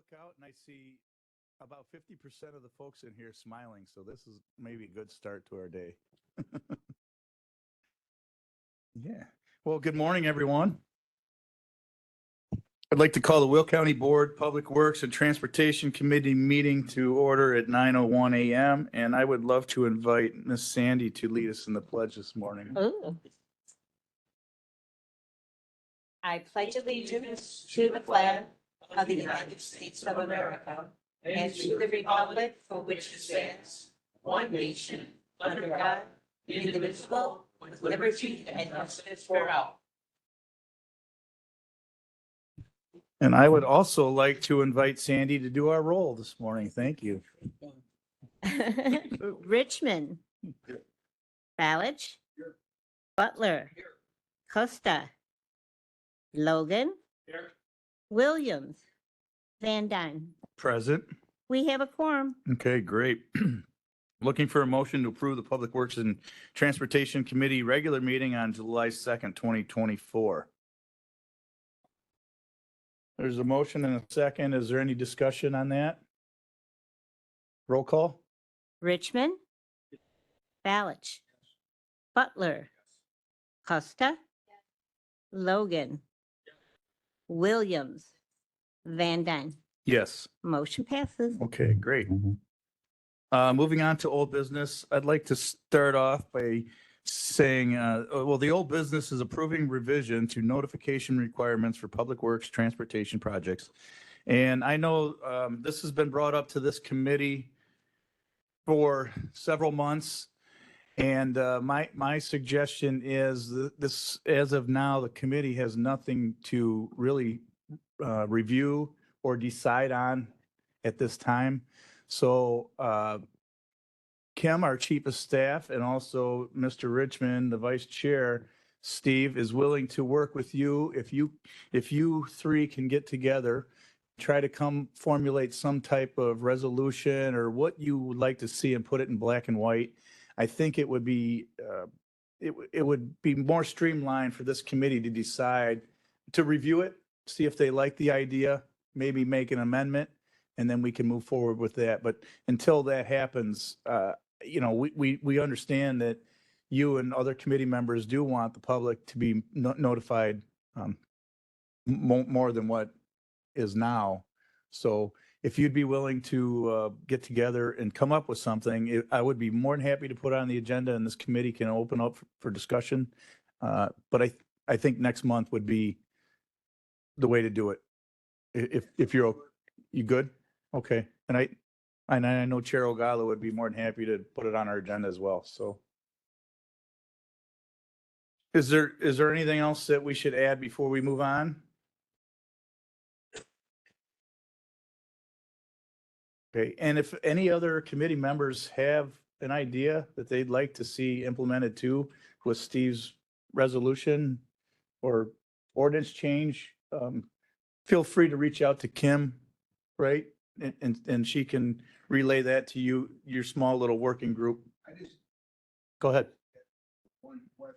look out and I see about 50% of the folks in here smiling, so this is maybe a good start to our day. Yeah. Well, good morning, everyone. I'd like to call the Will County Board Public Works and Transportation Committee meeting to order at 9:01 a.m. And I would love to invite Miss Sandy to lead us in the pledge this morning. Ooh. I pledge allegiance to the flag of the United States of America and to the republic for which it stands, one nation, under God, indivisible, with liberty and justice for all. And I would also like to invite Sandy to do our roll this morning. Thank you. Richmond. Balich. Butler. Costa. Logan. Williams. Van Dyne. Present. We have a quorum. Okay, great. Looking for a motion to approve the Public Works and Transportation Committee regular meeting on July 2nd, 2024. There's a motion and a second. Is there any discussion on that? Roll call? Richmond. Balich. Butler. Costa. Logan. Williams. Van Dyne. Yes. Motion passes. Okay, great. Moving on to old business, I'd like to start off by saying, well, the old business is approving revision to notification requirements for public works transportation projects. And I know this has been brought up to this committee for several months. And my suggestion is that this, as of now, the committee has nothing to really review or decide on at this time. So Kim, our chief of staff, and also Mr. Richmond, the vice chair, Steve, is willing to work with you. If you three can get together, try to formulate some type of resolution or what you would like to see and put it in black and white. I think it would be it would be more streamlined for this committee to decide to review it, see if they like the idea, maybe make an amendment, and then we can move forward with that. But until that happens, we understand that you and other committee members do want the public to be notified more than what is now. So if you'd be willing to get together and come up with something, I would be more than happy to put it on the agenda and this committee can open up for discussion. But I think next month would be the way to do it. If you good? Okay. And I know Chair Ogala would be more than happy to put it on our agenda as well. So is there anything else that we should add before we move on? Okay, and if any other committee members have an idea that they'd like to see implemented too with Steve's resolution or ordinance change, feel free to reach out to Kim, right? And she can relay that to you, your small little working group. Go ahead. One question.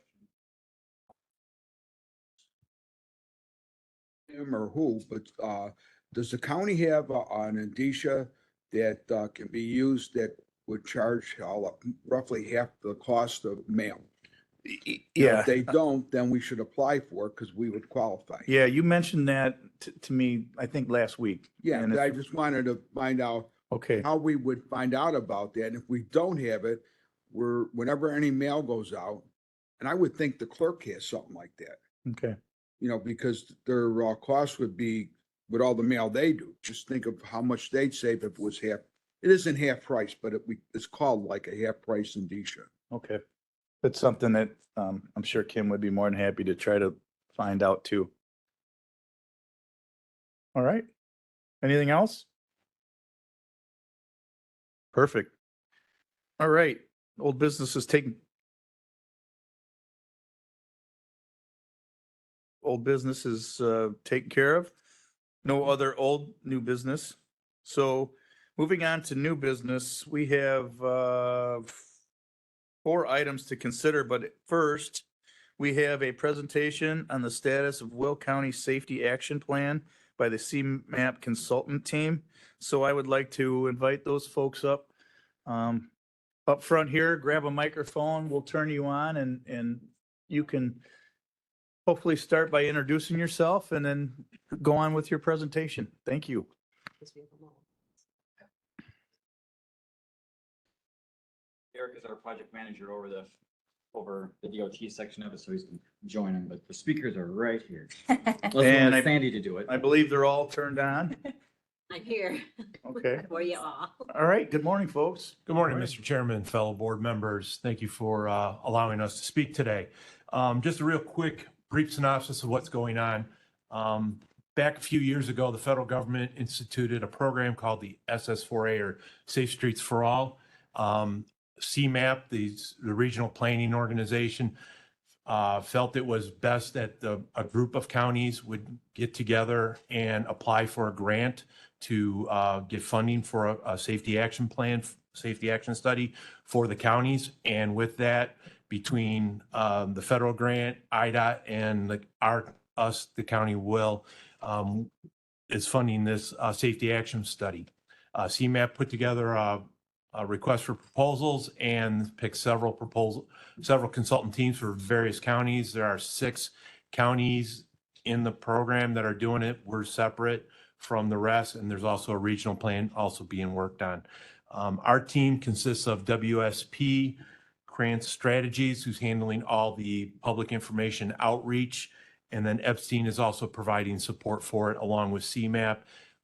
Him or who, but does the county have an indicia that can be used that would charge roughly half the cost of mail? Yeah. If they don't, then we should apply for it because we would qualify. Yeah, you mentioned that to me, I think last week. Yeah, And but I just wanted to find out okay. how we would find out about that. And if we don't have it, whenever any mail goes out, and I would think the clerk has something like that, Okay. because their cost would be with all the mail they do. Just think of how much they'd save if it was half. It isn't half price, but it's called like a half price indicia. Okay. That's something that I'm sure Kim would be more than happy to try to find out too. All right. Anything else? Perfect. All right. Old business is taken. Old business is taken care of. No other new business. So moving on to new business, we have 4 items to consider, but first we have a presentation on the status of Will County Safety Action Plan by the CMAP consultant team. So I would like to invite those folks up. Up front here, grab a microphone, we'll turn you on and you can hopefully start by introducing yourself and then go on with your presentation. Thank you. Eric is our project manager over the DOT section of it, so he's joining, but the speakers are right here. Let's And want I- Sandy to do it. I believe they're all turned on. I'm here Okay. for you all. All right. Good morning, folks. Good morning, Morning. Mr. Chairman, fellow board members. Thank you for allowing us to speak today. Just a real quick, brief synopsis of what's going on. Back a few years ago, the federal government instituted a program called the SS4A, or Safe Streets for All. CMAP, the regional planning organization, felt it was best that a group of counties would get together and apply for a grant to get funding for a safety action plan, safety action study for the counties. And with that, between the federal grant, IDOT, and the county will, is funding this safety action study. CMAP put together a request for proposals and picked several consultant teams for various counties. There are 6 counties in the program that are doing it. We're separate from the rest, and there's also a regional plan also being worked on. Our team consists of WSP, Krantz Strategies, who's handling all the public information outreach, and then Epstein is also providing support for it, along with CMAP,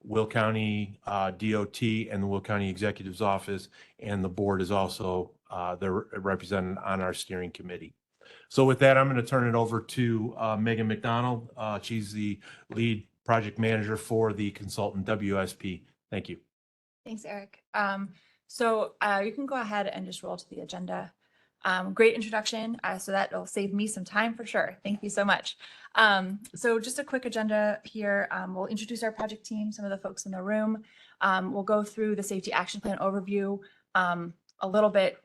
Will County DOT, and the Will County Executive's Office, and the board is also they're represented on our steering committee. So with that, I'm going to turn it over to Megan McDonald. She's the lead project manager for the consultant WSP. Thank you. Thanks, Eric. So you can go ahead and just roll to the agenda. Great introduction. So that will save me some time for sure. Thank you so much. So just a quick agenda here. We'll introduce our project team, some of the folks in the room. We'll go through the safety action plan overview a little bit,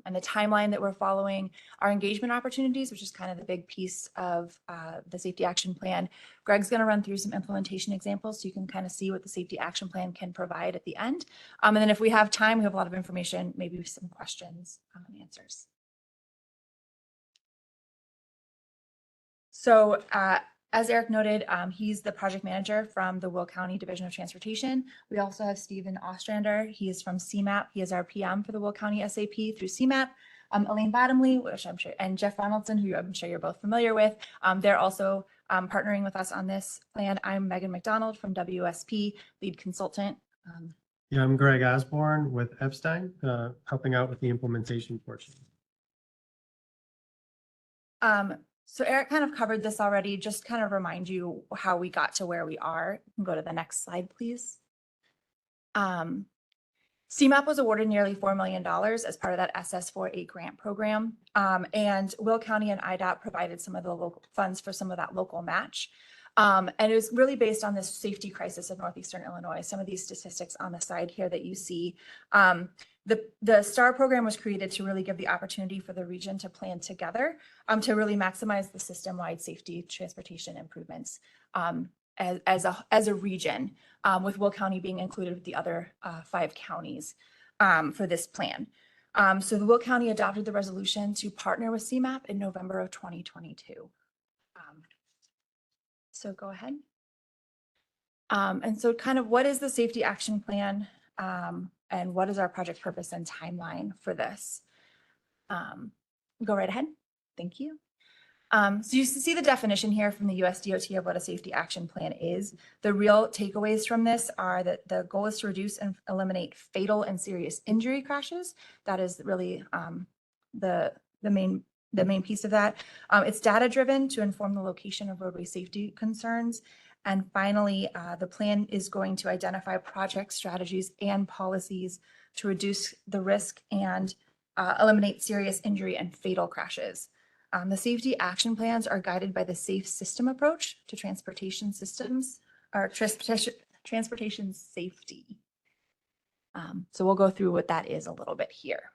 and the timeline that we're following, our engagement opportunities, which is kind of the big piece of the safety action plan. Greg's going to run through some implementation examples so you can kind of see what the safety action plan can provide at the end. And then if we have time, we have a lot of information, maybe some questions and answers. So as Eric noted, he's the project manager from the Will County Division of Transportation. We also have Stephen Ostrander. He is from CMAP. He is our PM for the Will County SAP through CMAP. Elaine Bottomley, which I'm sure, and Jeff Ronaldson, who I'm sure you're both familiar with. They're also partnering with us on this plan. I'm Megan McDonald from WSP, lead consultant. Yeah, I'm Greg Osborne with Epstein, helping out with the implementation portion. So Eric kind of covered this already, just kind of remind you how we got to where we are. You can go to the next slide, please. CMAP was awarded nearly $4 million as part of that SS4A grant program. And Will County and IDOT provided some of the local funds for some of that local match. And it was really based on this safety crisis of Northeastern Illinois. Some of these statistics on the side here that you see. The STAR program was created to really give the opportunity for the region to plan together to really maximize the system-wide safety transportation improvements as a region, with Will County being included with the other 5 counties for this plan. So the Will County adopted the resolution to partner with CMAP in November of 2022. So go ahead. And so kind of what is the safety action plan? And what is our project purpose and timeline for this? Go right ahead. Thank you. So you see the definition here from the US DOT of what a safety action plan is. The real takeaways from this are that the goal is to reduce and eliminate fatal and serious injury crashes. That is really the main piece of that. It's data driven to inform the location of roadway safety concerns. And finally, the plan is going to identify project strategies and policies to reduce the risk and eliminate serious injury and fatal crashes. The safety action plans are guided by the safe system approach to transportation systems or transportation safety. So we'll go through what that is a little bit here.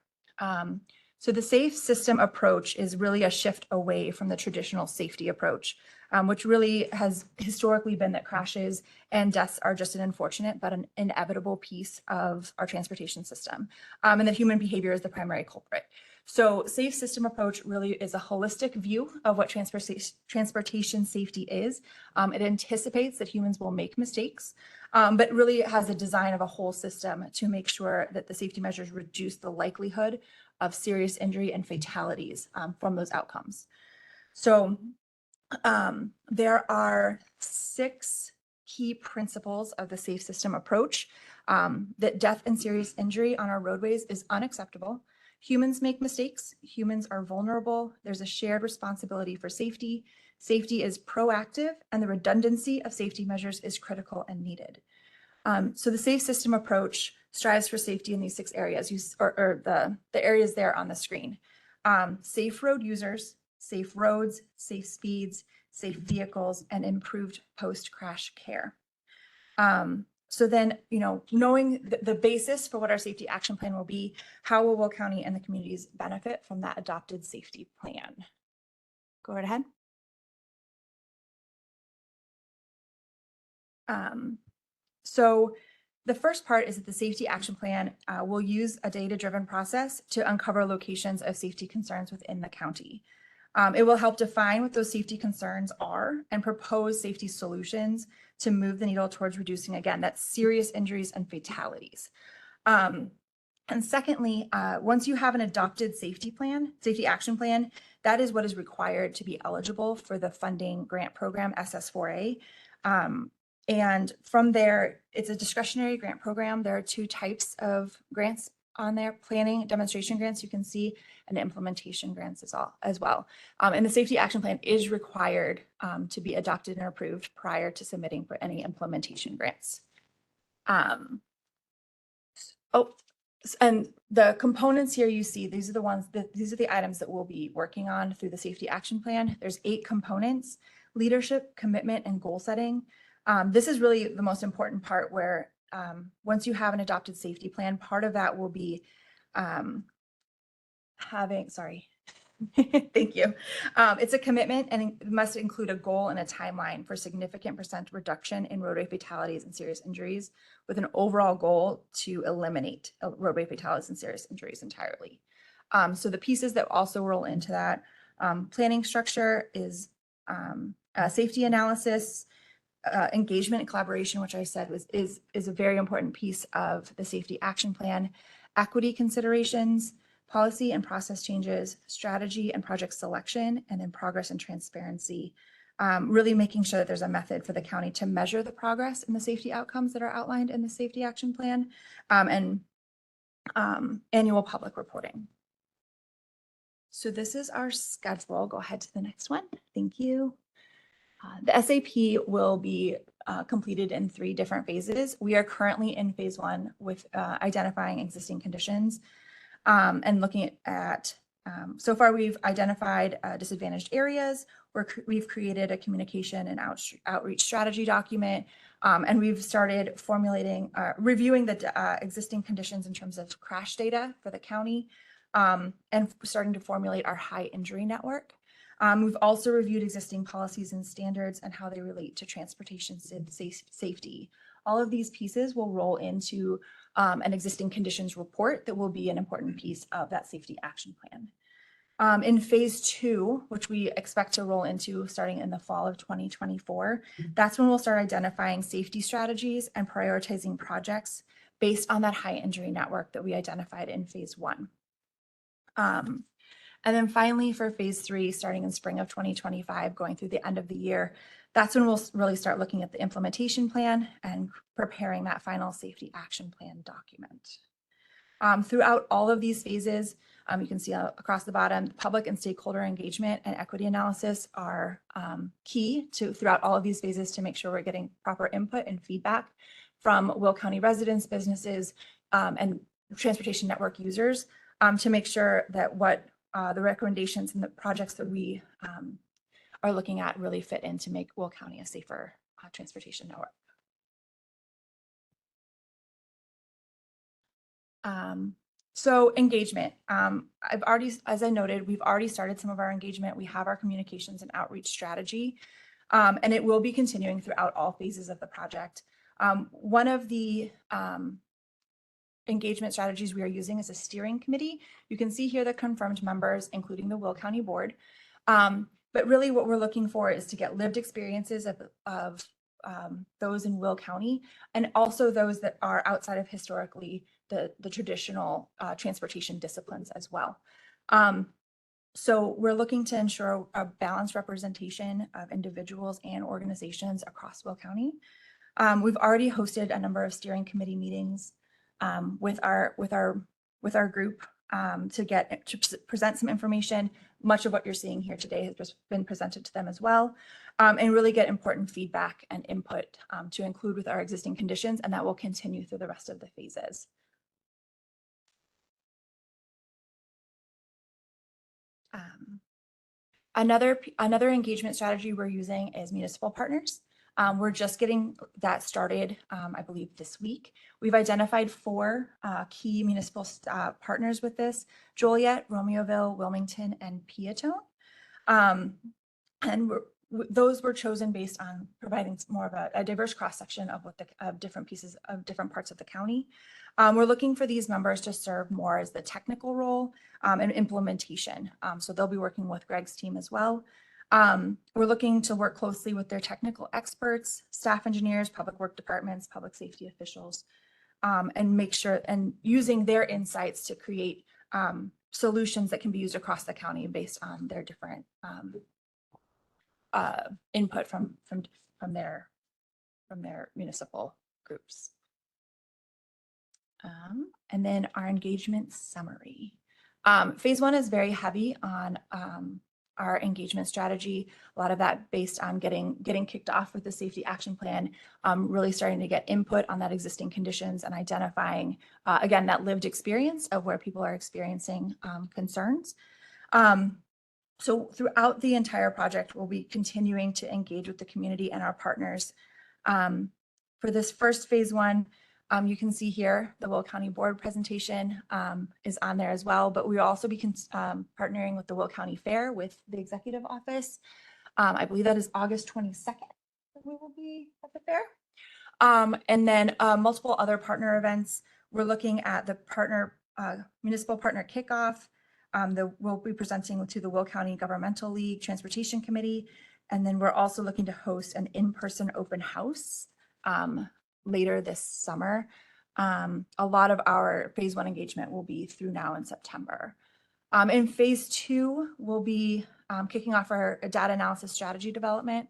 So the safe system approach is really a shift away from the traditional safety approach, which really has historically been that crashes and deaths are just an unfortunate but an inevitable piece of our transportation system, and that human behavior is the primary culprit. So safe system approach really is a holistic view of what transportation safety is. It anticipates that humans will make mistakes, but really has a design of a whole system to make sure that the safety measures reduce the likelihood of serious injury and fatalities from those outcomes. So there are 6 key principles of the safe system approach. That death and serious injury on our roadways is unacceptable. Humans make mistakes. Humans are vulnerable. There's a shared responsibility for safety. Safety is proactive, and the redundancy of safety measures is critical and needed. So the safe system approach strives for safety in these 6 areas, or the areas there on the screen. Safe road users, safe roads, safe speeds, safe vehicles, and improved post-crash care. So then, knowing the basis for what our safety action plan will be, how will Will County and the communities benefit from that adopted safety plan? Go right ahead. So the first part is that the safety action plan will use a data-driven process to uncover locations of safety concerns within the county. It will help define what those safety concerns are and propose safety solutions to move the needle towards reducing, again, that serious injuries and fatalities. And secondly, once you have an adopted safety action plan, that is what is required to be eligible for the funding grant program SS4A. And from there, it's a discretionary grant program. There are 2 types of grants on there: planning demonstration grants, you can see, and implementation grants as well. And the safety action plan is required to be adopted and approved prior to submitting for any implementation grants. And the components here you see, these are the items that we'll be working on through the safety action plan. There's 8 components: leadership, commitment, and goal setting. This is really the most important part, where once you have an adopted safety plan, part of that will be thank you. It's a commitment, and it must include a goal and a timeline for significant % reduction in roadway fatalities and serious injuries, with an overall goal to eliminate roadway fatalities and serious injuries entirely. So the pieces that also roll into that planning structure is safety analysis, engagement and collaboration, which I said is a very important piece of the safety action plan, equity considerations, policy and process changes, strategy and project selection, and then progress and transparency. Really making sure that there's a method for the county to measure the progress in the safety outcomes that are outlined in the safety action plan, and annual public reporting. So this is our schedule. Go ahead to the next one. Thank you. The SAP will be completed in 3 different phases. We are currently in phase 1 with identifying existing conditions and looking at, so far we've identified disadvantaged areas. We've created a communication and outreach strategy document, and we've started reviewing the existing conditions in terms of crash data for the county, and starting to formulate our high injury network. We've also reviewed existing policies and standards and how they relate to transportation safety. All of these pieces will roll into an existing conditions report that will be an important piece of that safety action plan. In phase 2, which we expect to roll into starting in the fall of 2024, that's when we'll start identifying safety strategies and prioritizing projects based on that high injury network that we identified in phase 1. And then finally, for phase 3, starting in spring of 2025, going through the end of the year, that's when we'll really start looking at the implementation plan and preparing that final safety action plan document. Throughout all of these phases, you can see across the bottom, public and stakeholder engagement and equity analysis are key throughout all of these phases to make sure we're getting proper input and feedback from Will County residents, businesses, and transportation network users, to make sure that what the recommendations and the projects that we are looking at really fit in to make Will County a safer transportation network. So engagement, I've already, as I noted, we've already started some of our engagement. We have our communications and outreach strategy, and it will be continuing throughout all phases of the project. One of the engagement strategies we are using is a steering committee. You can see here the confirmed members, including the Will County Board. But really what we're looking for is to get lived experiences of those in Will County, and also those that are outside of historically the traditional transportation disciplines as well. So we're looking to ensure a balanced representation of individuals and organizations across Will County. We've already hosted a number of steering committee meetings with our group to present some information. Much of what you're seeing here today has just been presented to them as well, and really get important feedback and input to include with our existing conditions, and that will continue through the rest of the phases. Another engagement strategy we're using is municipal partners. We're just getting that started, I believe, this week. We've identified 4 key municipal partners with this: Joliet, Romeoville, Wilmington, and Peatone. And those were chosen based on providing more of a diverse cross-section of what of different pieces of different parts of the county. We're looking for these members to serve more as the technical role and implementation. So they'll be working with Greg's team as well. We're looking to work closely with their technical experts, staff engineers, public work departments, public safety officials, and make sure and using their insights to create solutions that can be used across the county based on their different input from their municipal groups. And then our engagement summary. Phase 1 is very heavy on our engagement strategy. A lot of that based on getting kicked off with the safety action plan, really starting to get input on that existing conditions and identifying, again, that lived experience of where people are experiencing concerns. So throughout the entire project, we'll be continuing to engage with the community and our partners. For this first phase 1, you can see here the Will County Board presentation is on there as well, but we will also be partnering with the Will County Fair with the executive office. I believe that is August 22nd that we will be at the fair. And then multiple other partner events. We're looking at the municipal partner kickoff. We'll be presenting to the Will County Governmental League Transportation Committee. And then we're also looking to host an in-person open house later this summer. A lot of our phase 1 engagement will be through now in September. In phase 2, we'll be kicking off our data analysis strategy development.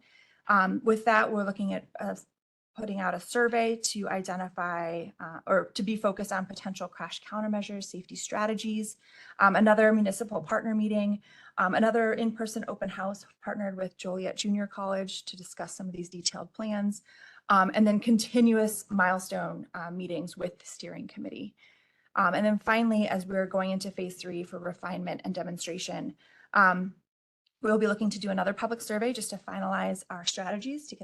With that, we're looking at putting out a survey to identify or to be focused on potential crash countermeasures, safety strategies, another municipal partner meeting, another in-person open house partnered with Joliet Junior College to discuss some of these detailed plans, and then continuous milestone meetings with the steering committee. And then finally, as we're going into phase 3 for refinement and demonstration, we'll be looking to do another public survey just to finalize our strategies to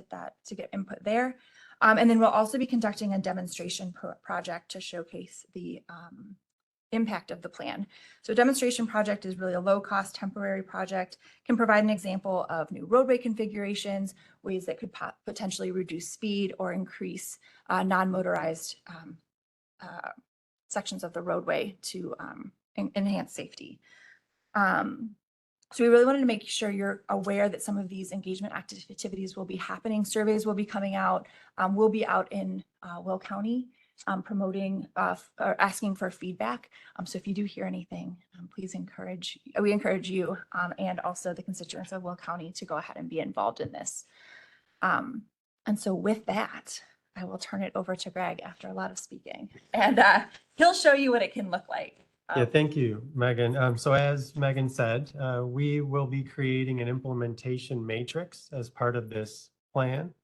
get input there. And then we'll also be conducting a demonstration project to showcase the impact of the plan. So a demonstration project is really a low-cost temporary project, can provide an example of new roadway configurations, ways that could potentially reduce speed or increase non-motorized sections of the roadway to enhance safety. So we really wanted to make sure you're aware that some of these engagement activities will be happening. Surveys will be coming out. We'll be out in Will County promoting or asking for feedback. So if you do hear anything, please we encourage you and also the constituents of Will County to go ahead and be involved in this. And so with that, I will turn it over to Greg after a lot of speaking, and he'll show you what it can look like. Yeah, thank you, Megan. So as Megan said, we will be creating an implementation matrix as part of this plan.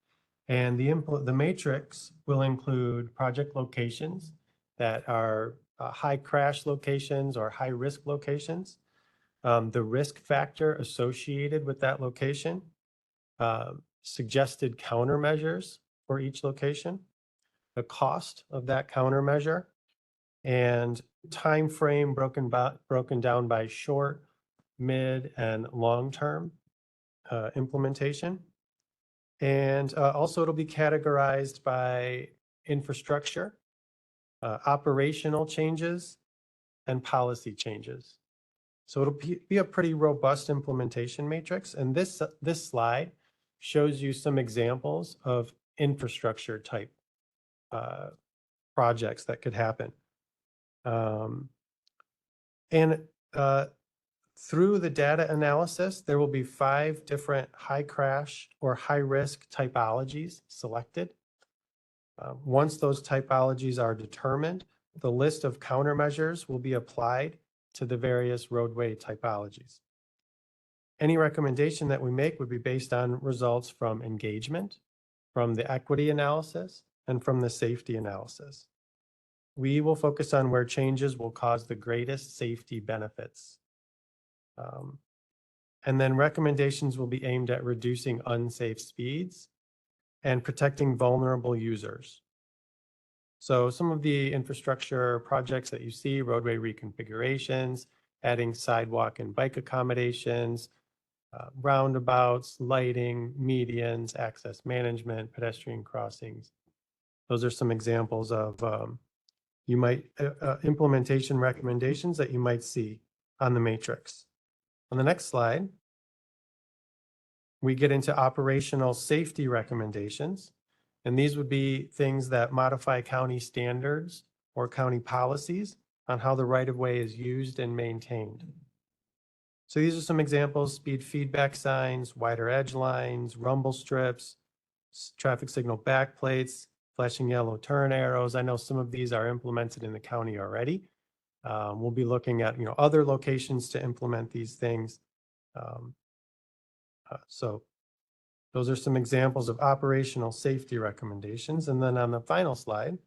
And the matrix will include project locations that are high crash locations or high risk locations, the risk factor associated with that location, suggested countermeasures for each location, the cost of that countermeasure, and time frame broken down by short, mid, and long-term implementation. And also it'll be categorized by infrastructure, operational changes, and policy changes. So it'll be a pretty robust implementation matrix. And this slide shows you some examples of infrastructure type projects that could happen. And through the data analysis, there will be 5 different high crash or high risk typologies selected. Once those typologies are determined, the list of countermeasures will be applied to the various roadway typologies. Any recommendation that we make would be based on results from engagement, from the equity analysis, and from the safety analysis. We will focus on where changes will cause the greatest safety benefits. And then recommendations will be aimed at reducing unsafe speeds and protecting vulnerable users. So some of the infrastructure projects that you see, roadway reconfigurations, adding sidewalk and bike accommodations, roundabouts, lighting, medians, access management, pedestrian crossings. Those are some examples of implementation recommendations that you might see on the matrix. On the next slide, we get into operational safety recommendations. And these would be things that modify county standards or county policies on how the right-of-way is used and maintained. So these are some examples: speed feedback signs, wider edge lines, rumble strips, traffic signal backplates, flashing yellow turn arrows. I know some of these are implemented in the county already. We'll be looking at other locations to implement these things. So those are some examples of operational safety recommendations. And then on the final slide,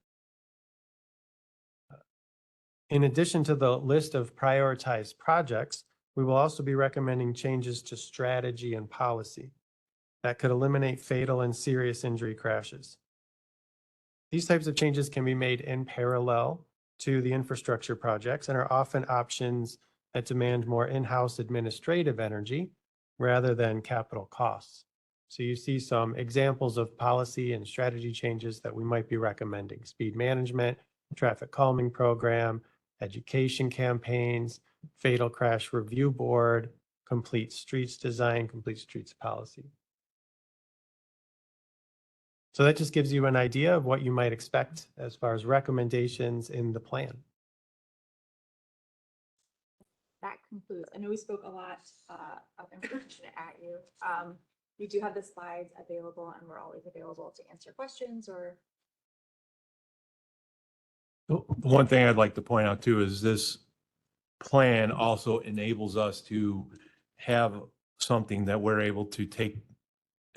in addition to the list of prioritized projects, we will also be recommending changes to strategy and policy that could eliminate fatal and serious injury crashes. These types of changes can be made in parallel to the infrastructure projects and are often options that demand more in-house administrative energy rather than capital costs. So you see some examples of policy and strategy changes that we might be recommending: speed management, traffic calming program, education campaigns, fatal crash review board, complete streets design, complete streets policy. So that just gives you an idea of what you might expect as far as recommendations in the plan. That concludes. I know we spoke a lot of information at you. We do have the slides available, and we're always available to answer questions or. The one thing I'd like to point out too is this plan also enables us to have something that we're able to take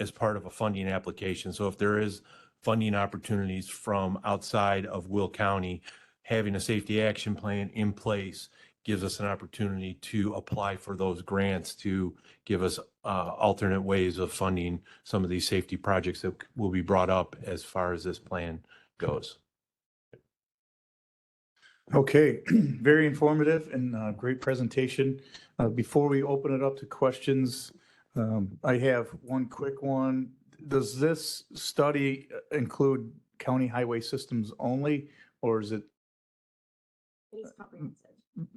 as part of a funding application. So if there is funding opportunities from outside of Will County, having a safety action plan in place gives us an opportunity to apply for those grants to give us alternate ways of funding some of these safety projects that will be brought up as far as this plan goes. Okay, very informative and great presentation. Before we open it up to questions, I have one quick one. Does this study include county highway systems only, or is it It is comprehensive.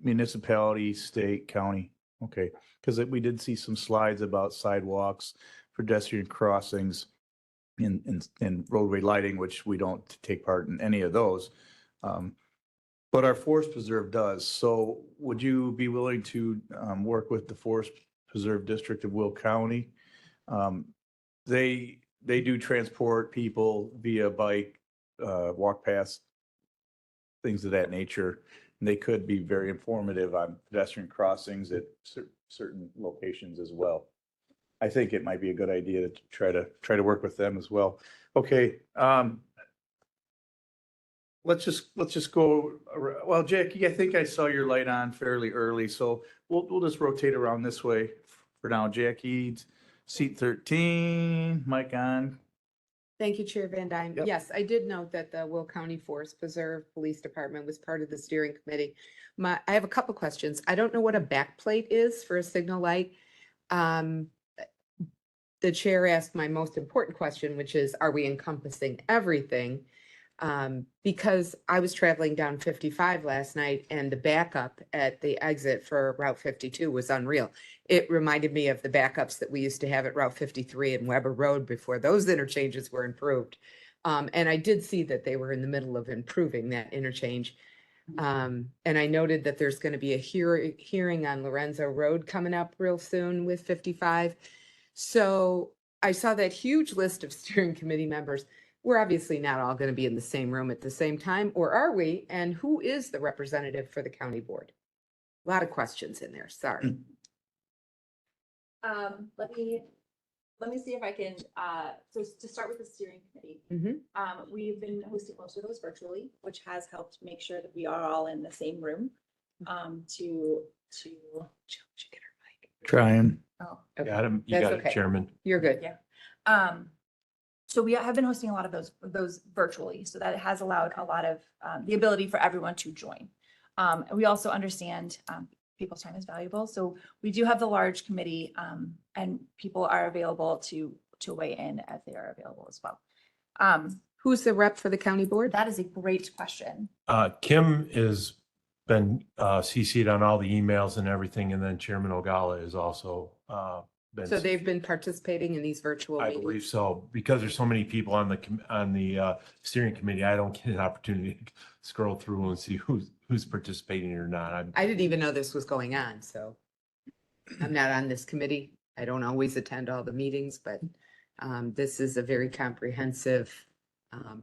municipality, state, county? Okay, because we did see some slides about sidewalks, pedestrian crossings, and roadway lighting, which we don't take part in any of those. But our Forest Preserve does. So would you be willing to work with the Forest Preserve District of Will County? They do transport people via bike, walk past, things of that nature. And they could be very informative on pedestrian crossings at certain locations as well. I think it might be a good idea to try to work with them as well. Okay. Let's just go. Well, Jackie, I think I saw your light on fairly early, so we'll just rotate around this way for now. Jackie, seat 13, mic on. Thank you, Chair Van Dyne. Yep. Yes, I did note that the Will County Forest Preserve Police Department was part of the steering committee. I have a couple questions. I don't know what a backplate is for a signal light. Um, the chair asked my most important question, which is, are we encompassing everything? Because I was traveling down 55 last night and the backup at the exit for Route 52 was unreal. It reminded me of the backups that we used to have at Route 53 and Weber Road before those interchanges were improved. And I did see that they were in the middle of improving that interchange. And I noted that there's going to be a hearing on Lorenzo Road coming up real soon with 55. So I saw that huge list of steering committee members. We're obviously not all going to be in the same room at the same time, or are we? And who is the representative for the county board? A lot of questions in there, sorry. Let me see if I can, so to start with the steering committee. Mhm. We've been hosting most of those virtually, which has helped make sure that we are all in the same room, to. Trying. Oh, Got him. You That's got it, okay. Chairman. You're good. Yeah. So we have been hosting a lot of those virtually, so that has allowed a lot of the ability for everyone to join. And we also understand people's time is valuable, so we do have the large committee, and people are available to weigh in as they are available as well. Who's the rep for the county board? That is a great question. Kim has been CC'd on all the emails and everything, and then Chairman Ogala is also been. So they've been participating in these virtual I meetings? believe so. Because there's so many people on the steering committee, I don't get an opportunity to scroll through and see who's participating or not. I didn't even know this was going on, so I'm not on this committee. I don't always attend all the meetings, but this is a very comprehensive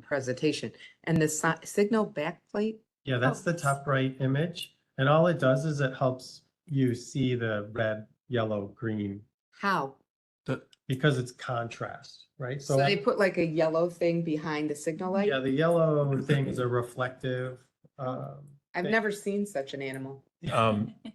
presentation. And the signal backplate, Yeah, that's the top right image. And all it does is it helps you see the red, yellow, green, how? because it's contrast, right? So they put like a yellow thing behind the signal light? Yeah, the yellow thing is a reflective. I've never seen such an animal.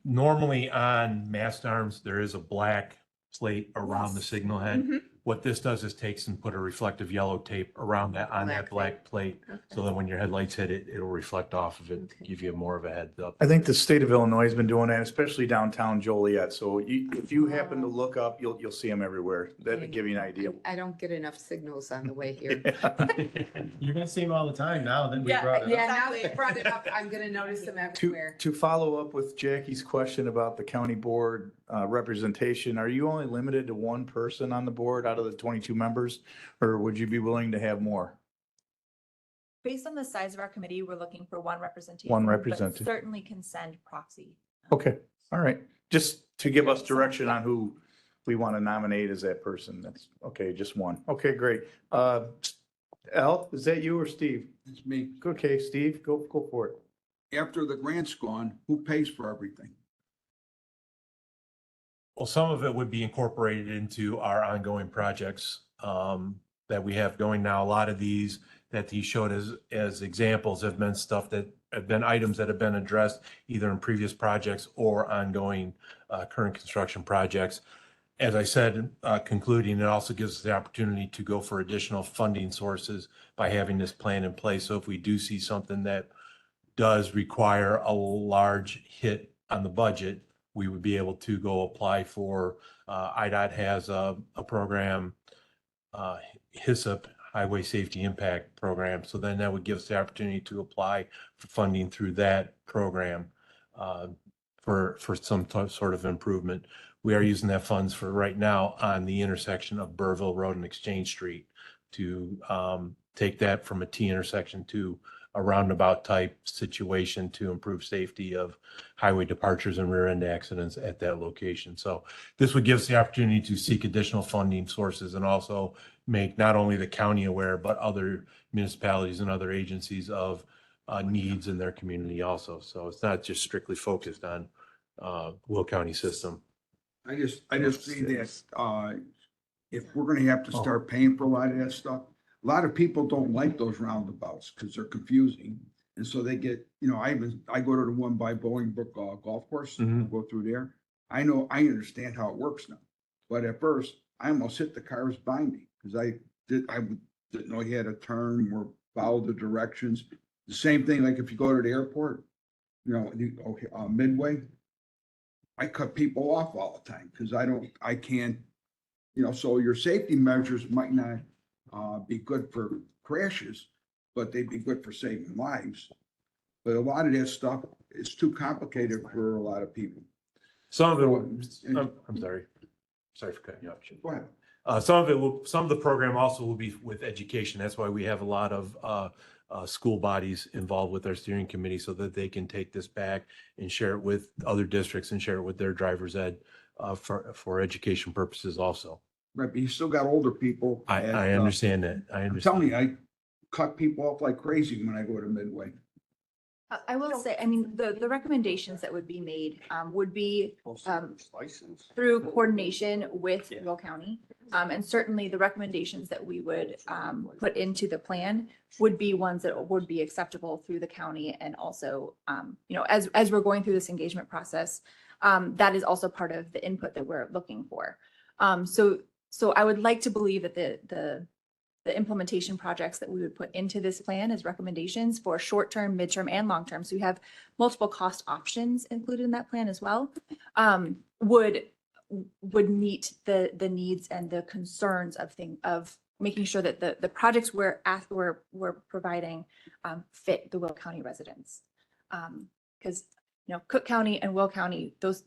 Normally on mast arms, there is a black plate around the signal head. Mhm. What this does is takes and put a reflective yellow tape around that, on that black plate. So that when your headlights hit it, it'll reflect off of it, Okay. give you more of a heads up. I think the state of Illinois has been doing that, especially downtown Joliet. So if you happen to look up, you'll see them everywhere. That'll give you an idea. I don't get enough signals on the way here. You're gonna see them all the time now that we Yeah, brought it up. Yeah, now that you brought it up, I'm gonna notice them To, everywhere. to follow up with Jackie's question about the county board representation, are you only limited to one person on the board out of the 22 members? Or would you be willing to have more? Based on the size of our committee, we're looking for one representation. One but representative. Certainly can send proxy. Okay, all right. Just to give us direction on who we want to nominate as that person. That's, okay, just one. Okay, great. Al, is that you or Steve? It's me. Okay, Steve, go for it. After the grant's gone, who pays for everything? Well, some of it would be incorporated into our ongoing projects that we have going now. A lot of these that he showed as examples have been stuff that have been items that have been addressed either in previous projects or ongoing current construction projects. As I said, concluding, it also gives us the opportunity to go for additional funding sources by having this plan in place. So if we do see something that does require a large hit on the budget, we would be able to go apply for, IDOT has a program, HISAP, Highway Safety Impact Program. So then that would give us the opportunity to apply for funding through that program for some sort of improvement. We are using that funds for right now on the intersection of Burville Road and Exchange Street to take that from a T intersection to a roundabout type situation to improve safety of highway departures and rear end accidents at that location. So this would give us the opportunity to seek additional funding sources and also make not only the county aware, but other municipalities and other agencies of needs in their community also. So it's not just strictly focused on Will County system. I just see that, if we're gonna have to start paying for a lot of that stuff, a lot of people don't like those roundabouts because they're confusing. And so they get, I go to the one by Bolingbrook Golf Course, Mhm. go through there. I understand how it works now. But at first, I almost hit the cars by me because I didn't know you had to turn or follow the directions. The same thing, like if you go to the airport, Midway, I cut people off all the time because I can't, so your safety measures might not be good for crashes, but they'd be good for saving lives. But a lot of that stuff is too complicated for a lot of people. Some of it, I'm sorry. Sorry for cutting you off. Chip. Go ahead. Some of the program also will be with education. That's why we have a lot of school bodies involved with our steering committee so that they can take this back and share it with other districts and share it with their driver's ed for education purposes also. Right, but you still got older people. I understand that. I I'm understand. telling you, I cut people off like crazy when I go to Midway. I will say, I mean, the recommendations that would be made would be through coordination with Will County. And certainly the recommendations that we would put into the plan would be ones that would be acceptable through the county. And also, as we're going through this engagement process, that is also part of the input that we're looking for. So I would like to believe that the implementation projects that we would put into this plan as recommendations for short-term, midterm, and long-term, so we have multiple cost options included in that plan as well, would meet the needs and the concerns of making sure that the projects we're providing fit the Will County residents. Because Cook County and Will County, those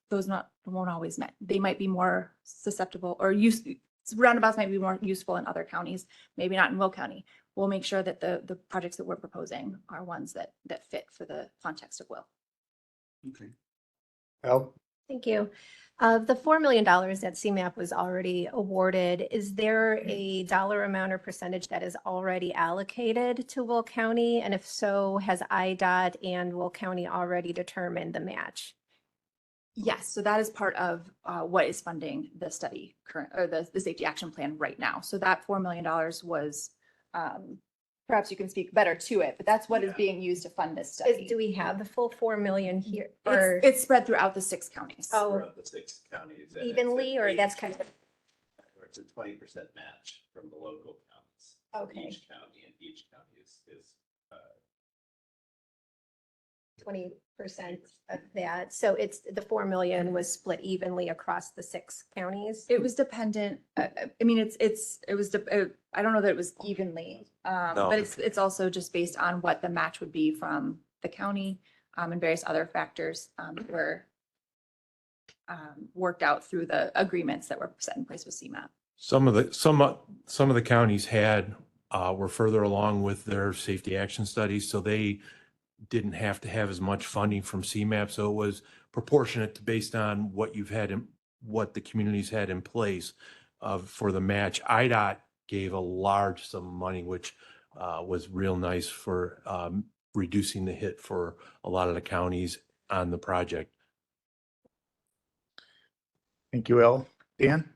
won't always met. They might be more susceptible or roundabouts might be more useful in other counties, maybe not in Will County. We'll make sure that the projects that we're proposing are ones that fit for the context of Will. Okay. Thank you. Of the $4 million that CMAP was already awarded, is there a dollar amount or percentage that is already allocated to Will County? And if so, has IDOT and Will County already determined the match? Yes, so that is part of what is funding the study or the safety action plan right now. So that $4 million was, perhaps you can speak better to it, but that's what is being used to fund this study. Do we have the full 4 million here? It's spread throughout the 6 counties. Oh, Throughout the 6 counties. and it's evenly, or an that's 80% kind of, or it's a 20% match from the local counties. Okay. Each county and each county is 20% of that. So it's, the 4 million was split evenly across the 6 counties? It was dependent. I mean, I don't know that it was evenly, No. but it's also just based on what the match would be from the county and various other factors that were worked out through the agreements that were set in place with CMAP. Some of the counties were further along with their safety action studies, so they didn't have to have as much funding from CMAP. So it was proportionate based on what what the communities had in place for the match. IDOT gave a large sum of money, which was real nice for reducing the hit for a lot of the counties on the project. Thank you, El. Dan?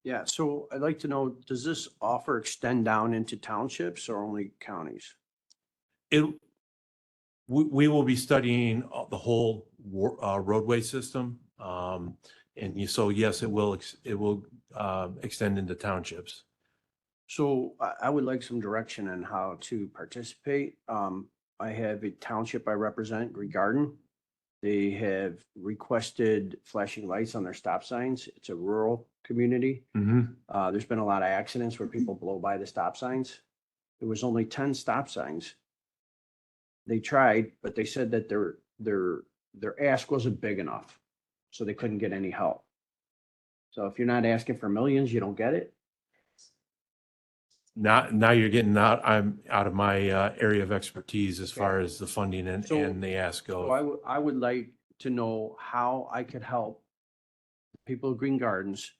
Yeah, so I'd like to know, does this offer extend down into townships or only counties? We will be studying the whole roadway system. So yes, it will extend into townships. So I would like some direction on how to participate. I have a township I represent, Green Garden. They have requested flashing lights on their stop signs. It's a rural community. There's been a lot of accidents where people blow by the stop signs. There was only 10 stop signs. They tried, but they said that their ask wasn't big enough, so they couldn't get any help. So if you're not asking for millions, you don't get it. Now you're getting I'm out of my area of expertise as far as the funding and the ask So go. I would like to know how I could help people of Green Gardens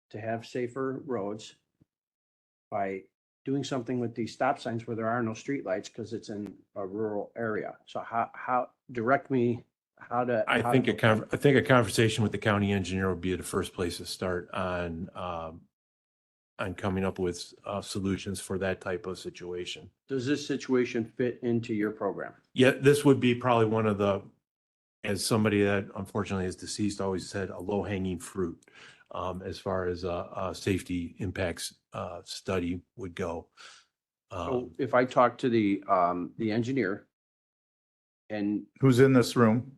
to have safer roads by doing something with these stop signs where there are no streetlights because it's in a rural area. So how direct me how to. I think a conversation with the county engineer would be the first place to start on coming up with solutions for that type of situation. Does this situation fit into your program? Yeah, this would be probably one of the, as somebody that unfortunately is deceased always said, a low hanging fruit. as far as a safety impacts study would go. So if I talk to the engineer and, Who's in this room?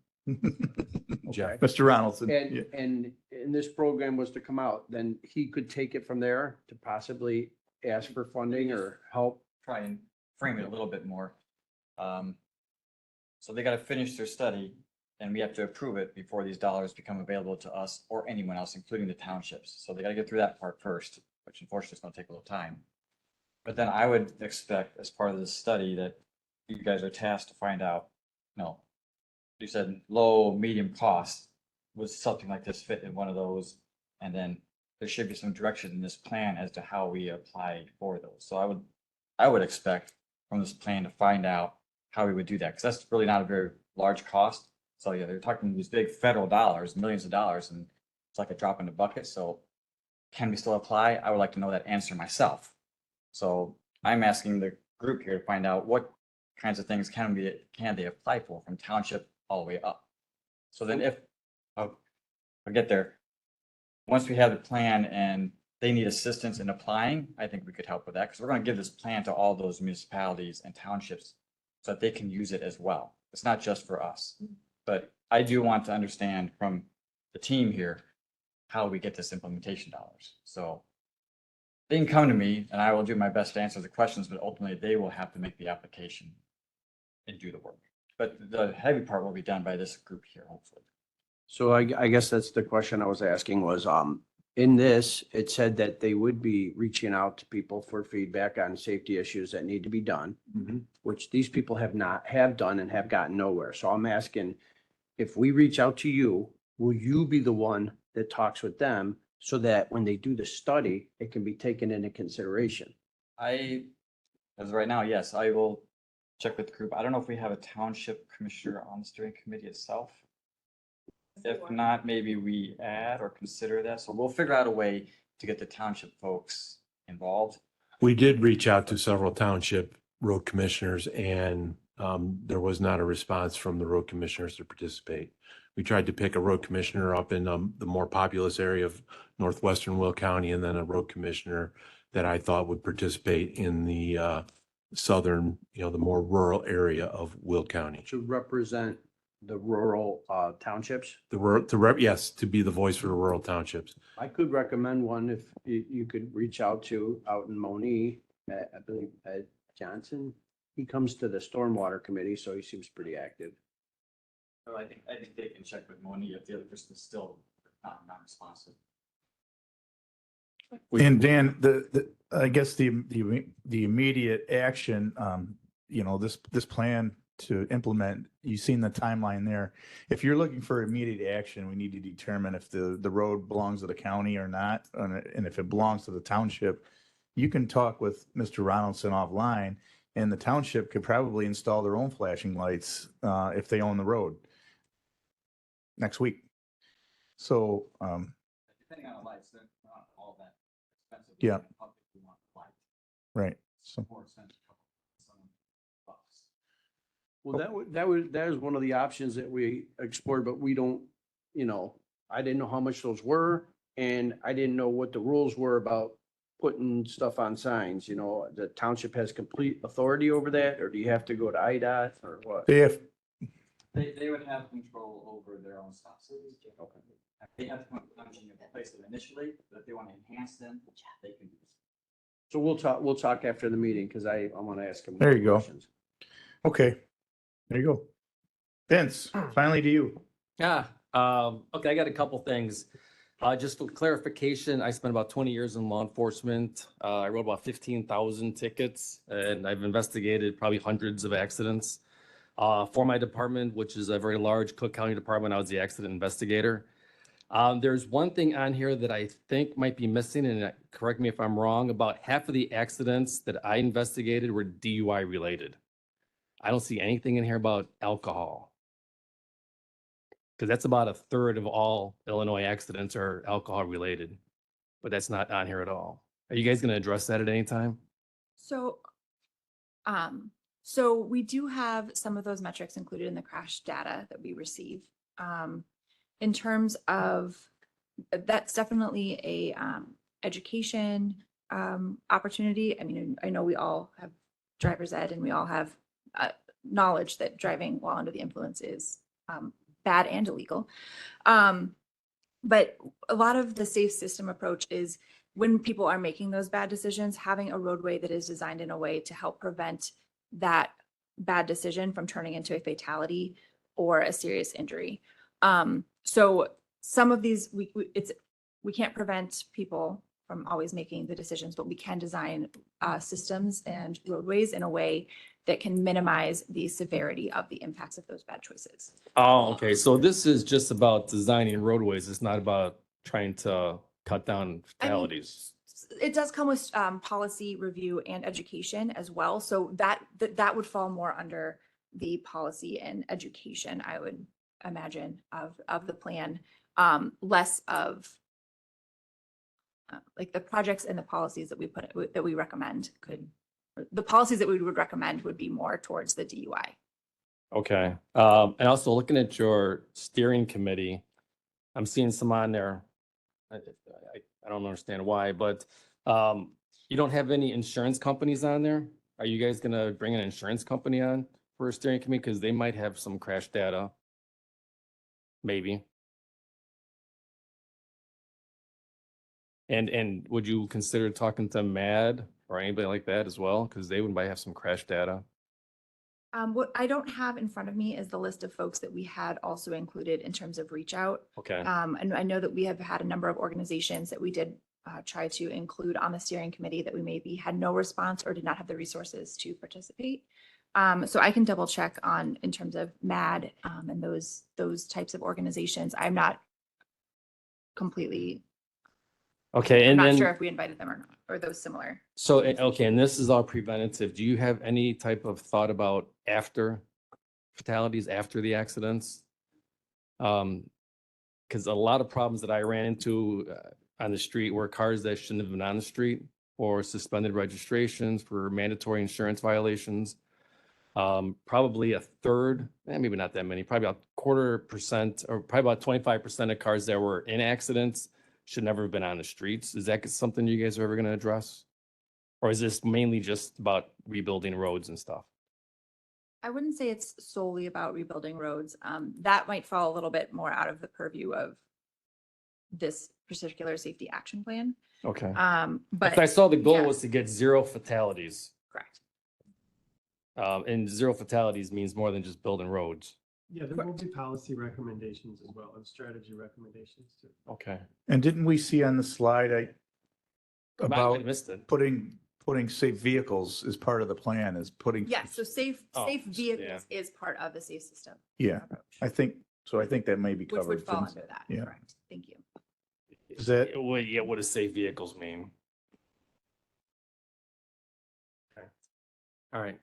Jeff. Mr. Ronaldson. Yeah. and this program was to come out, then he could take it from there to possibly ask for funding or help. Try and frame it a little bit more. So they gotta finish their study and we have to approve it before these dollars become available to us or anyone else, including the townships. So they gotta get through that part first, which unfortunately is gonna take a little time. But then I would expect as part of this study that you guys are tasked to find out, you said low, medium cost, was something like this fit in one of those? And then there should be some direction in this plan as to how we apply for those. So I would expect from this plan to find out how we would do that, because that's really not a very large cost. So yeah, they're talking these big federal dollars, millions of dollars, and it's like a drop in the bucket. So can we still apply? I would like to know that answer myself. So I'm asking the group here to find out what kinds of things can they apply for from township all the way up. So then if, I'll get there. Once we have the plan and they need assistance in applying, I think we could help with that, because we're going to give this plan to all those municipalities and townships so that they can use it as well. It's not just for us. But I do want to understand from the team here how we get this implementation dollars. So they can come to me and I will do my best to answer the questions, but ultimately they will have to make the application and do the work. But the heavy part will be done by this group here, hopefully. So I guess that's the question I was asking was, in this, it said that they would be reaching out to people for feedback on safety issues that need to be done, which these people have done and have gotten nowhere. So I'm asking, if we reach out to you, will you be the one that talks with them so that when they do the study, it can be taken into consideration? As of right now, yes, I will check with the group. I don't know if we have a township commissioner on the steering committee itself. If not, maybe we add or consider that. So we'll figure out a way to get the township folks involved. We did reach out to several township road commissioners and there was not a response from the road commissioners to participate. We tried to pick a road commissioner up in the more populous area of northwestern Will County, and then a road commissioner that I thought would participate in the southern, the more rural area of Will County. To represent the rural townships? Yes, to be the voice for the rural townships. I could recommend one if you could reach out to out in Moni, I believe Ed Johnson. He comes to the stormwater committee, so he seems pretty active. So I think they can check with Moni if the other person is still not responsive. And Dan, I guess the immediate action, this plan to implement, you've seen the timeline there. If you're looking for immediate action, we need to determine if the road belongs to the county or not. And if it belongs to the township, you can talk with Mr. Ronaldson offline, and the township could probably install their own flashing lights if they own the road next week. So, Depending on the lights, they're not all that expensive. Yeah. How big we want the light. right. So, More expensive. Some bucks. Well, that is one of the options that we explored, but we don't, I didn't know how much those were, and I didn't know what the rules were about putting stuff on signs. The township has complete authority over that, or do you have to go to IDOT or what? they have, They would have control over their own stop signs. Okay. They have to come up with something in place them initially, but if they want to enhance them, they can do this. So we'll talk after the meeting, because I want to ask him. There you go. questions. okay. There you go. Vince, finally to you. Yeah, okay, I got a couple things. Just for clarification, I spent about 20 years in law enforcement. I wrote about 15,000 tickets, and I've investigated probably hundreds of accidents. For my department, which is a very large Cook County department, I was the accident investigator. There's one thing on here that I think might be missing, and correct me if I'm wrong, about half of the accidents that I investigated were DUI related. I don't see anything in here about alcohol. Because that's about a third of all Illinois accidents are alcohol related, but that's not on here at all. Are you guys going to address that at any time? So, so we do have some of those metrics included in the crash data that we receive. In terms of that's definitely a education opportunity. I mean, I know we all have driver's ed and we all have knowledge that driving while under the influence is bad and illegal. But a lot of the safe system approach is when people are making those bad decisions, having a roadway that is designed in a way to help prevent that bad decision from turning into a fatality or a serious injury. So some of these, we can't prevent people from always making the decisions, but we can design systems and roadways in a way that can minimize the severity of the impacts of those bad choices. Oh, okay. So this is just about designing roadways. It's not about trying to cut down I mean, fatalities. It does come with policy review and education as well. So that would fall more under the policy and education, I would imagine, of the plan, less of like the projects and the policies that we recommend the policies that we would recommend would be more towards the DUI. Okay. And also looking at your steering committee, I'm seeing some on there. I don't understand why, but you don't have any insurance companies on there? Are you guys gonna bring an insurance company on for a steering committee? Because they might have some crash data. Maybe. And would you consider talking to MAD or anybody like that as well? Because they might have some crash data. What I don't have in front of me is the list of folks that we had also included in terms of reach out. Okay. And I know that we have had a number of organizations that we did try to include on the steering committee that we maybe had no response or did not have the resources to participate. So I can double check on in terms of MAD and those types of organizations. I'm not completely, Okay, I'm and not then sure if we invited them or not, or those similar. so okay, and this is all preventative. Do you have any type of thought about after fatalities, after the accidents? Because a lot of problems that I ran into on the street were cars that shouldn't have been on the street or suspended registrations for mandatory insurance violations. Probably a third, maybe not that many, probably about 25% or probably about 25% of cars that were in accidents should never have been on the streets. Is that something you guys are ever going to address? Or is this mainly just about rebuilding roads and stuff? I wouldn't say it's solely about rebuilding roads. That might fall a little bit more out of the purview of this particular safety action plan. Okay. But I saw the goal yeah. was to get 0 fatalities. Correct. And 0 fatalities means more than just building roads. Yeah, there will be policy recommendations as well and strategy recommendations too. Okay. And didn't we see on the slide I about missed it. putting safe vehicles as part of the plan is putting? Yes, so safe Oh, vehicles is part of the safe system. Yeah, approach, I think that may be which covered. would fall Vince. under that. Yeah. Correct. Thank you. Is that- What does safe vehicles mean? Okay. All right.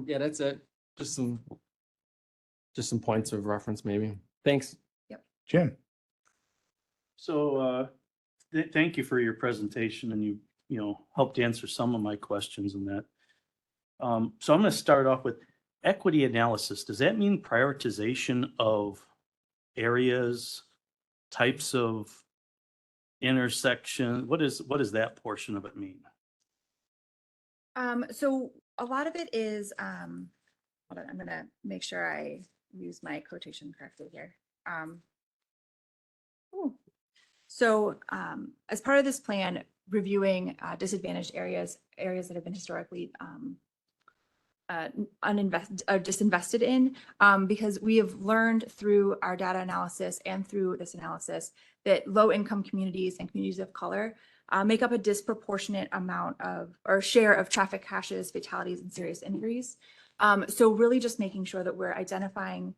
Yeah, that's it. Just some points of reference, maybe. Thanks. Jim? So, thank you for your presentation and you helped answer some of my questions in that. So I'm going to start off with equity analysis. Does that mean prioritization of areas, types of intersection? What does that portion of it mean? So a lot of it is, hold on, I'm gonna make sure I use my quotation correctly here. So as part of this plan, reviewing disadvantaged areas that have been historically disinvested in, because we have learned through our data analysis and through this analysis that low-income communities and communities of color make up a disproportionate amount of or share of traffic crashes, fatalities, and serious injuries. So really just making sure that we're identifying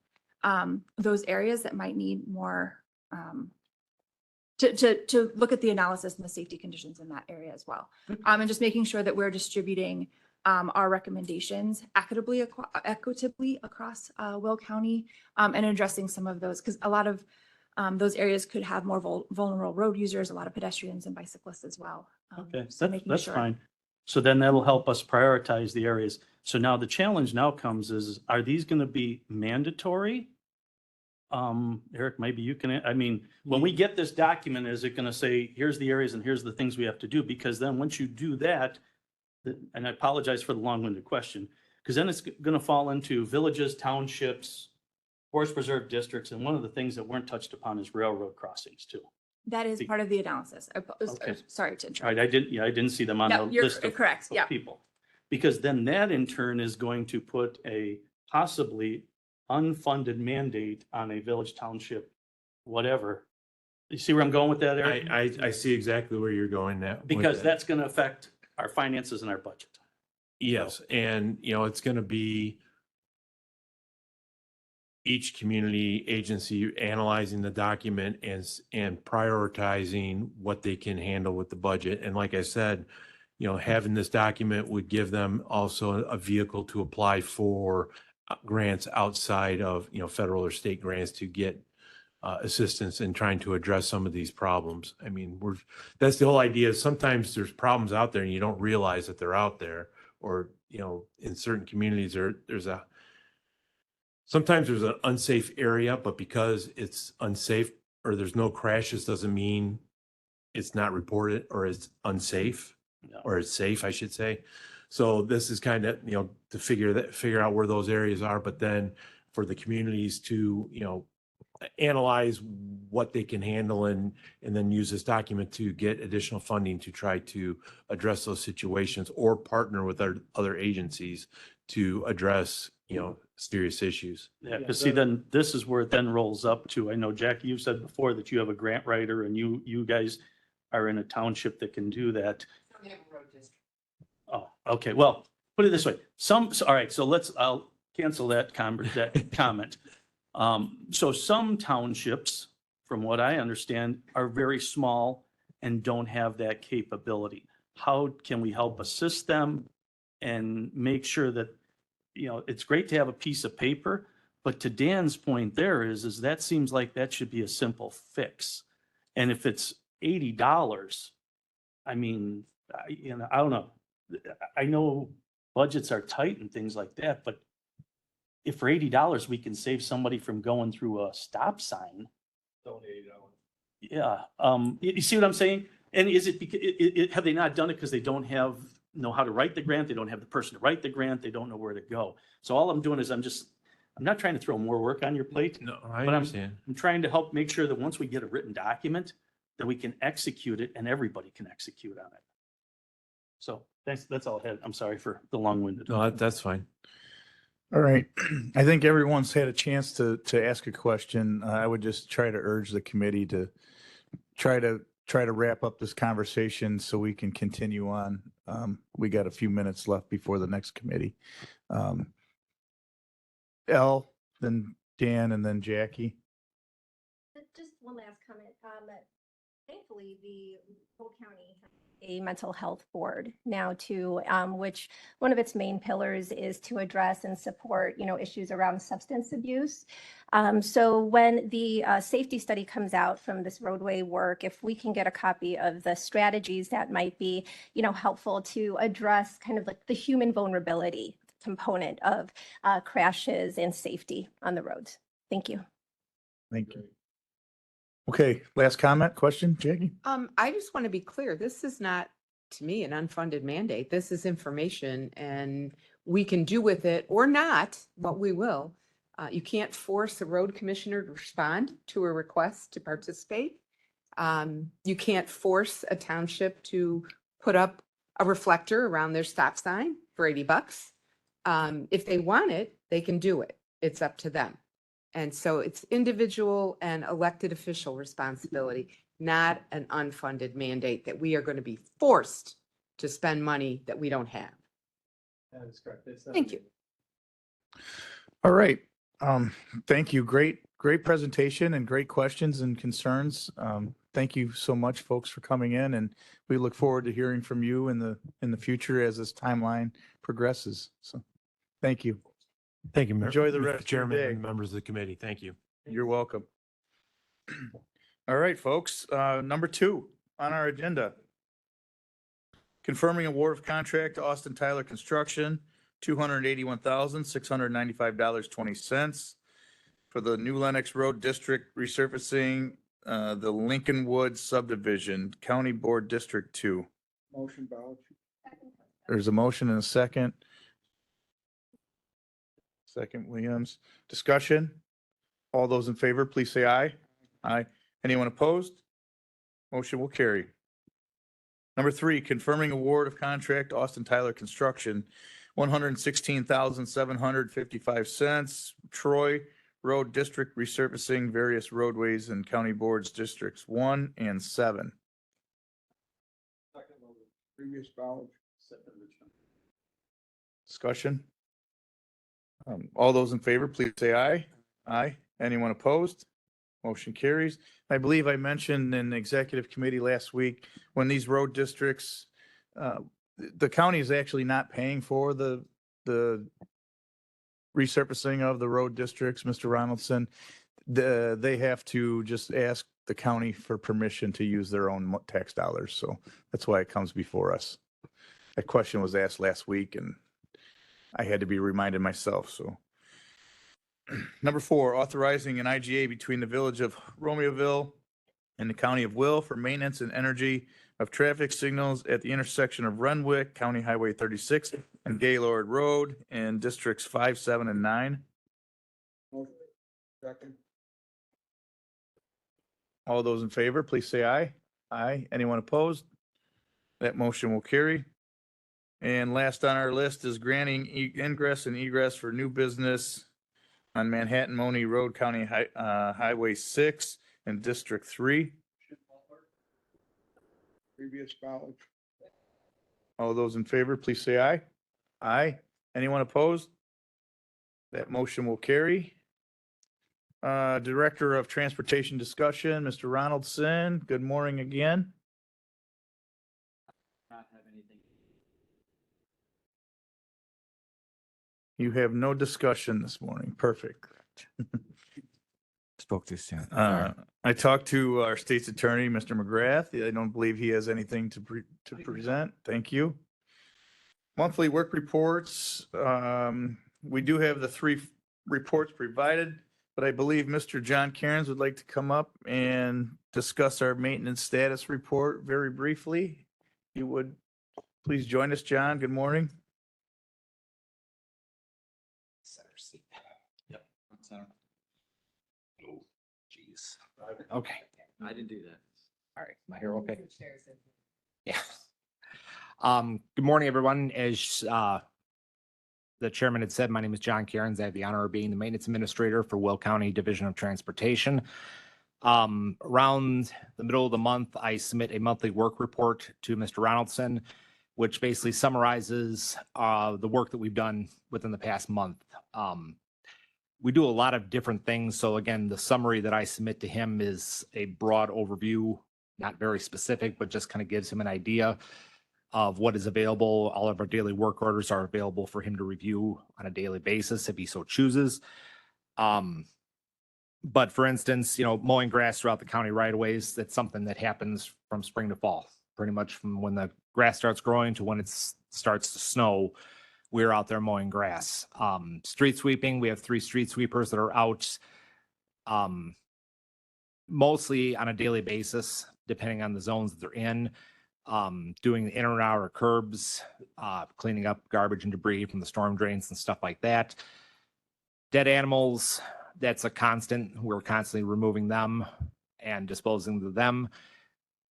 those areas that might need more to look at the analysis and the safety conditions in that area as well. And just making sure that we're distributing our recommendations equitably across Will County and addressing some of those, because a lot of those areas could have more vulnerable road users, a lot of pedestrians and bicyclists as well. Okay, so making that's sure- fine. So then that'll help us prioritize the areas. So now the challenge now comes is, are these going to be mandatory Eric, maybe you can, I mean, when we get this document, is it gonna say, here's the areas and here's the things we have to do? Because then once you do that, and I apologize for the long-winded question, because then it's gonna fall into villages, townships, forest preserve districts, and one of the things that weren't touched upon is railroad crossings too. That is part of the analysis. Okay. Sorry to All interrupt. right, I didn't see them on No, the you're list of correct. of Yeah. people. Because then that in turn is going to put a possibly unfunded mandate on a village, township, whatever. You see where I'm going with that, Eric? I see exactly where you're going now. with Because that. that's going to affect our finances and our budget. Yes, and it's going to be each community agency analyzing the document and prioritizing what they can handle with the budget. And like I said, having this document would give them also a vehicle to apply for grants outside of, federal or state grants to get assistance in trying to address some of these problems. I mean, that's the whole idea. Sometimes there's problems out there and you don't realize that they're out there, or, in certain communities sometimes there's an unsafe area, but because it's unsafe or there's no crashes doesn't mean it's not reported or it's unsafe No. or it's safe, I should say. So this is kind of, to figure out where those areas are, but then for the communities to, analyze what they can handle and then use this document to get additional funding to try to address those situations or partner with other agencies to address, serious issues. Yeah, because see, then this is where it then rolls up to, I know, Jackie, you said before that you have a grant writer and you guys are in a township that can do that. Oh, okay. Well, put it this way. All right, so I'll cancel that comment. So some townships, from what I understand, are very small and don't have that capability. How can we help assist them and make sure that, it's great to have a piece of paper, but to Dan's point there is that seems like that should be a simple fix. And if it's $80, I mean, I don't know. I know budgets are tight and things like that, but if for $80 we can save somebody from going through a stop sign. Yeah, you see what I'm saying? And is it because have they not done it because they don't know how to write the grant? They don't have the person to write the grant. They don't know where to go. So all I'm doing is I'm not trying to throw more work on your plate. No, I But understand. I'm trying to help make sure that once we get a written document, that we can execute it and everybody can execute on it. So that's all I had. I'm sorry for the long-winded. No, that's fine. All right. I think everyone's had a chance to ask a question. I would just try to urge the committee to try to wrap up this conversation so we can continue on. We got a few minutes left before the next committee. Elle, then Dan, and then Jackie. Just one last comment. Thankfully, the Cole County has a mental health board now too, which one of its main pillars is to address and support, issues around substance abuse. So when the safety study comes out from this roadway work, if we can get a copy of the strategies that might be, helpful to address kind of like the human vulnerability component of crashes and safety on the roads. Thank you. Thank you. Okay, last comment, question, Jackie? I just want to be clear. This is not, to me, an unfunded mandate. This is information and we can do with it or not what we will. You can't force a road commissioner to respond to a request to participate. You can't force a township to put up a reflector around their stop sign for $80. If they want it, they can do it. It's up to them. And so it's individual and elected official responsibility, not an unfunded mandate that we are going to be forced to spend money that we don't have. That is correct. Thank you. All right. Thank you. Great presentation and great questions and concerns. Thank you so much, folks, for coming in, and we look forward to hearing from you in the future as this timeline progresses. So, thank you. Thank you. Enjoy the Mr. rest of your Chairman day. and members of the committee. Thank you. You're welcome. All right, folks. Number 2 on our agenda. Confirming award of contract to Austin Tyler Construction, $281,695.20 for the New Lenox Road District resurfacing, the Lincoln Woods subdivision, County Board District 2. Motion, Bowles. There's a motion and a second. Second, Williams. Discussion? All those in favor, please say aye. Aye. Anyone opposed? Motion will carry. Number 3, confirming award of contract Austin Tyler Construction, $116,755. Troy Road District resurfacing various roadways in County Boards Districts 1 and 7. Previous Bowles. Discussion? All those in favor, please say aye. Aye. Anyone opposed? Motion carries. I believe I mentioned in the executive committee last week, when these road districts, the county is actually not paying for the resurfacing of the road districts, Mr. Ronaldson. They have to just ask the county for permission to use their own tax dollars. So that's why it comes before us. That question was asked last week and I had to be reminded myself, so. Number 4, authorizing an IGA between the village of Romeoville and the county of Will for maintenance and energy of traffic signals at the intersection of Renwick, County Highway 36, and Gaylord Road in districts 5, 7, and 9. Second. All those in favor, please say aye. Aye. Anyone opposed? That motion will carry. And last on our list is granting ingress and egress for new business on Manhattan Moni Road, County Highway 6 and District 3. Previous Bowles. All those in favor, please say aye. Aye. Anyone opposed? That motion will carry. Director of Transportation Discussion, Mr. Ronaldson, good morning again. Not have anything. You have no discussion this morning. Perfect. Spoke too soon. I talked to our state's attorney, Mr. McGrath. I don't believe he has anything to present. Thank you. Monthly work reports. We do have the 3 reports provided, but I believe Mr. John Cairns would like to come up and discuss our maintenance status report very briefly. You would please join us, John. Good morning. Yep. Center. Oh, geez. Okay. I didn't do that. All right. Am I here? Okay. Yeah. Good morning, everyone. As the chairman had said, my name is John Cairns. I have the honor of being the maintenance administrator for Will County Division of Transportation. Around the middle of the month, I submit a monthly work report to Mr. Ronaldson, which basically summarizes the work that we've done within the past month. We do a lot of different things. So again, the summary that I submit to him is a broad overview, not very specific, but just kind of gives him an idea of what is available. All of our daily work orders are available for him to review on a daily basis if he so chooses. But for instance, mowing grass throughout the county right of ways, that's something that happens from spring to fall, pretty much from when the grass starts growing to when it starts to snow. We're out there mowing grass. Street sweeping, we have 3 street sweepers that are out mostly on a daily basis, depending on the zones that they're in, doing the inner and outer curbs, cleaning up garbage and debris from the storm drains and stuff like that. Dead animals, that's a constant. We're constantly removing them and disposing of them.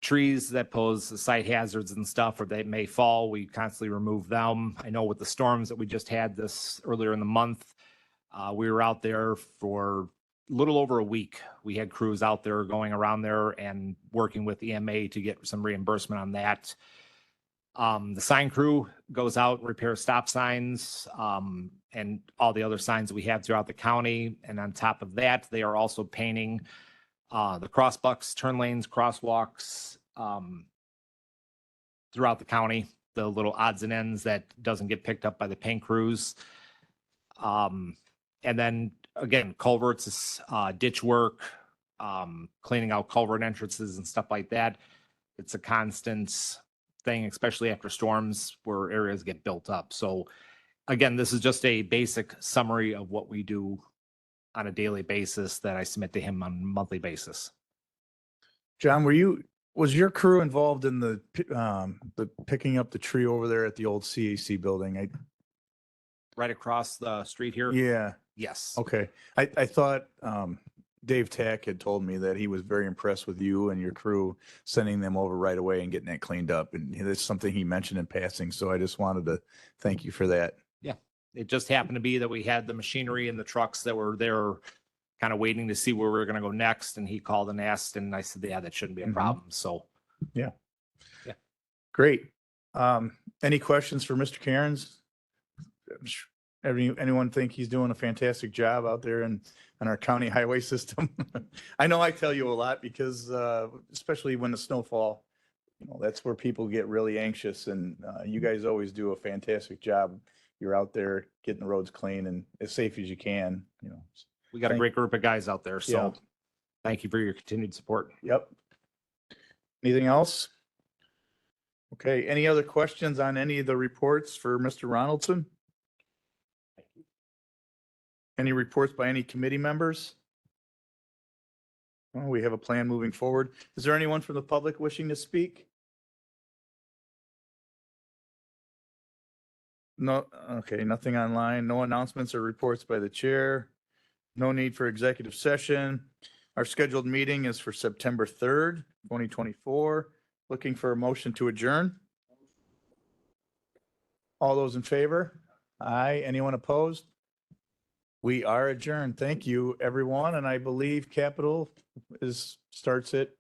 Trees that pose site hazards and stuff, or they may fall, we constantly remove them. I know with the storms that we just had this earlier in the month, we were out there for a little over a week. We had crews out there going around there and working with EMA to get some reimbursement on that. The sign crew goes out and repairs stop signs and all the other signs that we have throughout the county. And on top of that, they are also painting the crossbucks, turn lanes, crosswalks throughout the county, the little odds and ends that doesn't get picked up by the paint crews. And then again, culverts, ditch work, cleaning out culvert entrances and stuff like that. It's a constant thing, especially after storms where areas get built up. So again, this is just a basic summary of what we do on a daily basis that I submit to him on a monthly basis. John, was your crew involved in the picking up the tree over there at the old CAC building? Right across the street here? Yeah, Yes. okay. I thought Dave Tack had told me that he was very impressed with you and your crew sending them over right away and getting that cleaned up. And that's something he mentioned in passing. So I just wanted to thank you for that. It just happened to be that we had the machinery and the trucks that were there kind of waiting to see where we were going to go next. And he called and asked, and I said, yeah, that shouldn't be a Mhm. problem. So Great. Any questions for Mr. Cairns? Anyone think he's doing a fantastic job out there on our county highway system? I know I tell you a lot because, especially when the snowfall, that's where people get really anxious, and you guys always do a fantastic job. You're out there getting the roads clean and as safe as you can, we got a great group of guys out there. So Yeah. thank you for your continued support. Yep. Anything else? Okay, any other questions on any of the reports for Mr. Ronaldson? Any reports by any committee members? Well, we have a plan moving forward. Is there anyone from the public wishing to speak? No, okay, nothing online, no announcements or reports by the chair. No need for executive session. Our scheduled meeting is for September 3rd, 2024. Looking for a motion to adjourn. All those in favor? Aye. Anyone opposed? We are adjourned. Thank you, everyone. And I believe Capitol starts at